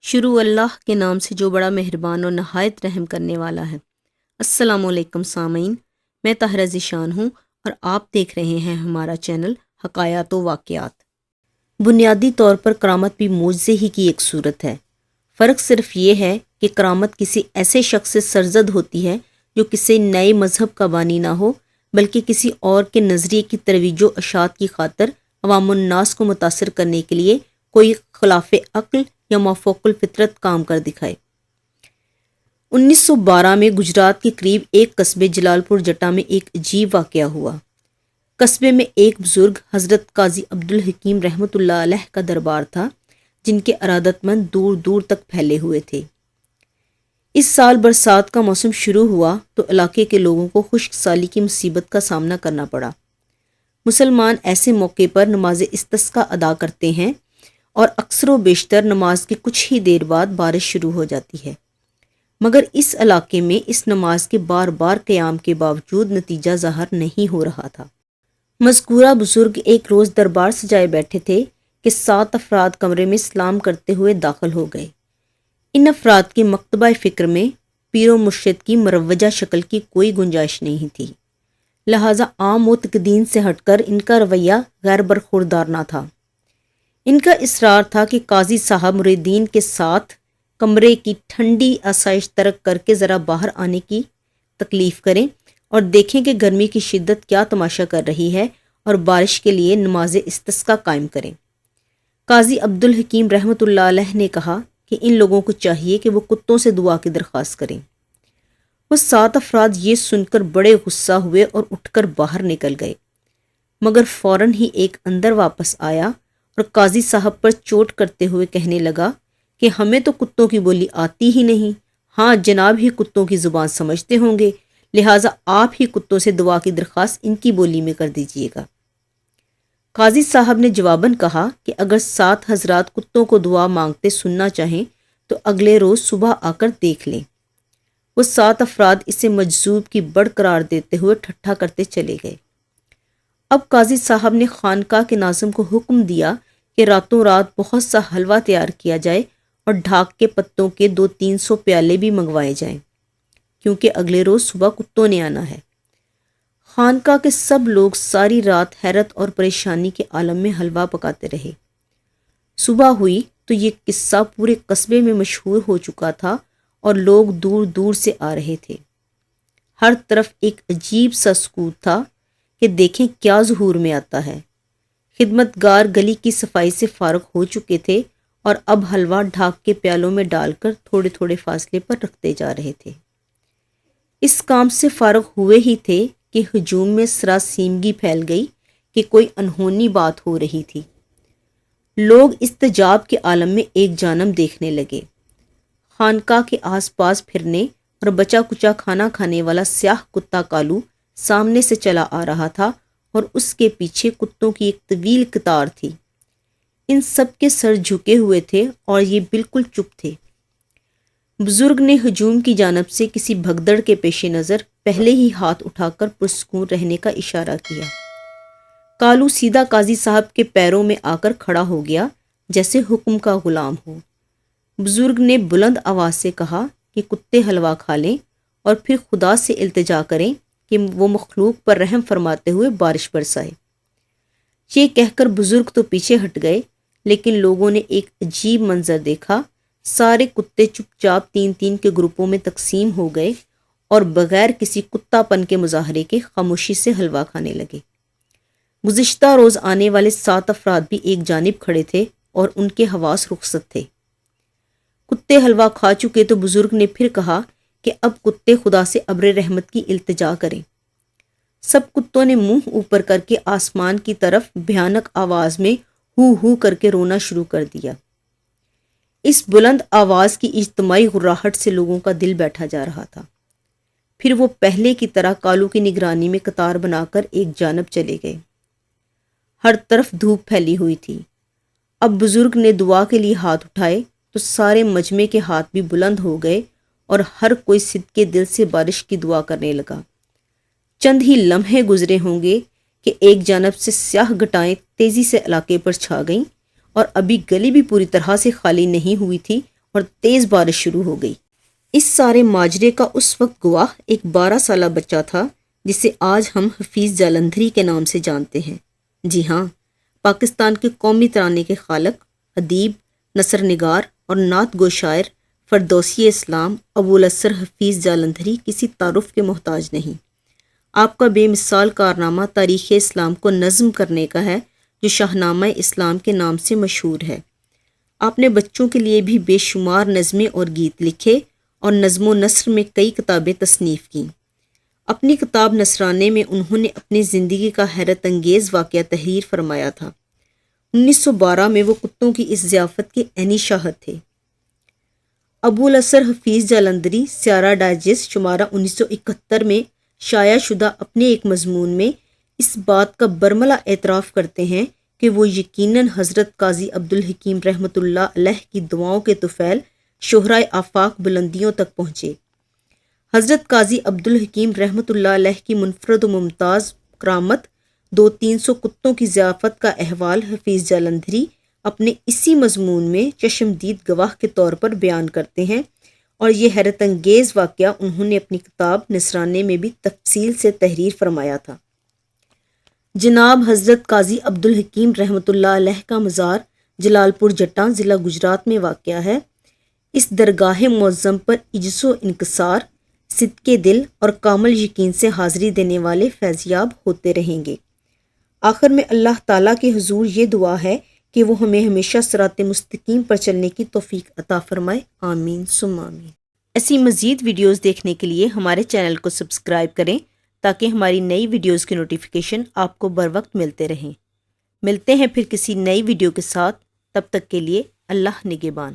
شروع اللہ کے نام سے جو بڑا مہربان اور نہایت رحم کرنے والا ہے۔ السلام علیکم سامعین، میں طاہرہ ذیشان ہوں اور آپ دیکھ رہے ہیں ہمارا چینل حکایات و واقعات۔ بنیادی طور پر کرامت بھی معجزے ہی کی ایک صورت ہے۔ فرق صرف یہ ہے کہ کرامت کسی ایسے شخص سے سرزد ہوتی ہے جو کسی نئے مذہب کا بانی نہ ہو، بلکہ کسی اور کے نظریے کی ترویج و اشاعت کی خاطر عوام الناس کو متاثر کرنے کے لیے کوئی خلاف عقل یا مافوق الفطرت کام کر دکھائے۔ 1912 میں گجرات کے قریب ایک قصبے جلال پور جٹا میں ایک عجیب واقعہ ہوا۔ قصبے میں ایک بزرگ حضرت قاضی عبدالحکیم رحمۃ اللہ علیہ کا دربار تھا، جن کے ارادت مند دور دور تک پھیلے ہوئے تھے۔ اس سال برسات کا موسم شروع ہوا تو علاقے کے لوگوں کو خشک سالی کی مصیبت کا سامنا کرنا پڑا۔ مسلمان ایسے موقع پر نماز استسقاء ادا کرتے ہیں اور اکثر و بیشتر نماز کے کچھ ہی دیر بعد بارش شروع ہو جاتی ہے، مگر اس علاقے میں اس نماز کے بار بار قیام کے باوجود نتیجہ ظاہر نہیں ہو رہا تھا۔ مذکورہ بزرگ ایک روز دربار سجائے بیٹھے تھے کہ 7 افراد کمرے میں سلام کرتے ہوئے داخل ہو گئے۔ ان افراد کے مکتبہ فکر میں پیر و مرشد کی مروجہ شکل کی کوئی گنجائش نہیں تھی، لہٰذا عام معتقدین سے ہٹ کر ان کا رویہ غیر برخوردارانہ تھا۔ ان کا اصرار تھا کہ قاضی صاحب مریدین کے ساتھ کمرے کی ٹھنڈی آسائش ترک کر کے ذرا باہر آنے کی تکلیف کریں اور دیکھیں کہ گرمی کی شدت کیا تماشا کر رہی ہے اور بارش کے لیے نماز استسقاء قائم کریں۔ قاضی عبدالحکیم رحمۃ اللہ علیہ نے کہا کہ ان لوگوں کو چاہیے کہ وہ کتوں سے دعا کی درخواست کریں۔ وہ 7 افراد یہ سن کر بڑے غصہ ہوئے اور اٹھ کر باہر نکل گئے، مگر فوراً ہی ایک اندر واپس آیا اور قاضی صاحب پر چوٹ کرتے ہوئے کہنے لگا کہ ہمیں تو کتوں کی بولی آتی ہی نہیں، ہاں جناب ہی کتوں کی زبان سمجھتے ہوں گے، لہٰذا آپ ہی کتوں سے دعا کی درخواست ان کی بولی میں کر دیجیے گا۔ قاضی صاحب نے جواباً کہا کہ اگر 7 حضرات کتوں کو دعا مانگتے سننا چاہیں تو اگلے روز صبح آ کر دیکھ لیں۔ وہ 7 افراد اسے مجذوب کی بڑھ قرار دیتے ہوئے ٹھٹھا کرتے چلے گئے۔ اب قاضی صاحب نے خانقاہ کے ناظم کو حکم دیا کہ راتوں رات بہت سا حلوہ تیار کیا جائے اور ڈھاک کے پتوں کے 200-300 پیالے بھی منگوائے جائیں، کیونکہ اگلے روز صبح کتوں نے آنا ہے۔ خانقاہ کے سب لوگ ساری رات حیرت اور پریشانی کے عالم میں حلوہ پکاتے رہے۔ صبح ہوئی تو یہ قصہ پورے قصبے میں مشہور ہو چکا تھا اور لوگ دور دور سے آ رہے تھے۔ ہر طرف ایک عجیب سا سکوت تھا کہ دیکھیں کیا ظہور میں آتا ہے۔ خدمت گار گلی کی صفائی سے فارغ ہو چکے تھے اور اب حلوہ ڈھاک کے پیالوں میں ڈال کر تھوڑے تھوڑے فاصلے پر رکھتے جا رہے تھے۔ اس کام سے فارغ ہوئے ہی تھے کہ ہجوم میں سراسیمگی پھیل گئی کہ کوئی انہونی بات ہو رہی تھی۔ لوگ استجاب کے عالم میں ایک جانب دیکھنے لگے۔ خانقاہ کے آس پاس پھرنے اور بچا کچا کھانا کھانے والا سیاہ کتا کالو سامنے سے چلا آ رہا تھا اور اس کے پیچھے کتوں کی ایک طویل قطار تھی۔ ان سب کے سر جھکے ہوئے تھے اور یہ بالکل چپ تھے۔ بزرگ نے ہجوم کی جانب سے کسی بھگدڑ کے پیش نظر پہلے ہی ہاتھ اٹھا کر پرسکون رہنے کا اشارہ کیا۔ کالو سیدھا قاضی صاحب کے پیروں میں آ کر کھڑا ہو گیا جیسے حکم کا غلام ہو۔ بزرگ نے بلند آواز سے کہا کہ کتے حلوہ کھا لیں اور پھر خدا سے التجا کریں کہ وہ مخلوق پر رحم فرماتے ہوئے بارش برسائے۔ یہ کہہ کر بزرگ تو پیچھے ہٹ گئے، لیکن لوگوں نے ایک عجیب منظر دیکھا۔ سارے کتے چپ چاپ 3-3 کے گروپوں میں تقسیم ہو گئے اور بغیر کسی کتا پن کے مظاہرے کے خاموشی سے حلوہ کھانے لگے۔ گزشتہ روز آنے والے 7 افراد بھی ایک جانب کھڑے تھے اور ان کے حواس رخصت تھے۔ کتے حلوہ کھا چکے تو بزرگ نے پھر کہا کہ اب کتے خدا سے ابر رحمت کی التجا کریں۔ سب کتوں نے منہ اوپر کر کے آسمان کی طرف بھیانک آواز میں ہو ہو کر کے رونا شروع کر دیا۔ اس بلند آواز کی اجتماعی غراہٹ سے لوگوں کا دل بیٹھا جا رہا تھا۔ پھر وہ پہلے کی طرح کالو کی نگرانی میں قطار بنا کر ایک جانب چلے گئے۔ ہر طرف دھوپ پھیلی ہوئی تھی۔ اب بزرگ نے دعا کے لیے ہاتھ اٹھائے تو سارے مجمع کے ہاتھ بھی بلند ہو گئے اور ہر کوئی صدقے دل سے بارش کی دعا کرنے لگا۔ چند ہی لمحے گزرے ہوں گے کہ ایک جانب سے سیاہ گھٹائیں تیزی سے علاقے پر چھا گئیں اور ابھی گلی بھی پوری طرح سے خالی نہیں ہوئی تھی اور تیز بارش شروع ہو گئی۔ اس سارے ماجرے کا اس وقت گواہ ایک 12 سالہ بچہ تھا جسے آج ہم حفیظ جالندھری کے نام سے جانتے ہیں۔ جی ہاں، پاکستان کے قومی ترانے کے خالق، ادیب، نثر نگار اور نعت گو شاعر فردوسی اسلام ابوالاسر حفیظ جالندھری کسی تعارف کے محتاج نہیں۔ آپ کا بے مثال کارنامہ تاریخ اسلام کو نظم کرنے کا ہے، جو شاہنامہ اسلام کے نام سے مشہور ہے۔ آپ نے بچوں کے لیے بھی بے شمار نظمیں اور گیت لکھے اور نظم و نثر میں کئی کتابیں تصنیف کیں۔ اپنی کتاب نثرانے میں انہوں نے اپنی زندگی کا حیرت انگیز واقعہ تحریر فرمایا تھا۔ 1912 میں وہ کتوں کی اس ضیافت کے عینی شاہد تھے۔ ابوالاسر حفیظ جالندھری سیارہ ڈائجسٹ شمارہ 1971 میں شائع شدہ اپنے ایک مضمون میں اس بات کا برملا اعتراف کرتے ہیں کہ وہ یقیناً حضرت قاضی عبدالحکیم رحمۃ اللہ علیہ کی دعاؤں کے طفیل شہرائے آفاق بلندیوں تک پہنچے۔ حضرت قاضی عبدالحکیم رحمۃ اللہ علیہ کی منفرد و ممتاز کرامت 200-300 کتوں کی ضیافت کا احوال حفیظ جالندھری اپنے اسی مضمون میں چشمدید گواہ کے طور پر بیان کرتے ہیں، اور یہ حیرت انگیز واقعہ انہوں نے اپنی کتاب نثرانے میں بھی تفصیل سے تحریر فرمایا تھا۔ جناب حضرت قاضی عبدالحکیم رحمۃ اللہ علیہ کا مزار جلال پور جٹاں ضلع گجرات میں واقع ہے۔ اس درگاہ معظم پر عجز و انکسار، صدق دل اور کامل یقین سے حاضری دینے والے فیضیاب ہوتے رہیں گے۔ آخر میں اللہ تعالیٰ کے حضور یہ دعا ہے کہ وہ ہمیں ہمیشہ صراط مستقیم پر چلنے کی توفیق عطا فرمائے، آمین ثم آمین۔ ایسی مزید ویڈیوز دیکھنے کے لیے ہمارے چینل کو سبسکرائب کریں تاکہ ہماری نئی ویڈیوز کی نوٹیفیکیشن آپ کو بر وقت ملتے رہیں۔ ملتے ہیں پھر کسی نئی ویڈیو کے ساتھ، تب تک کے لیے اللہ نگہبان۔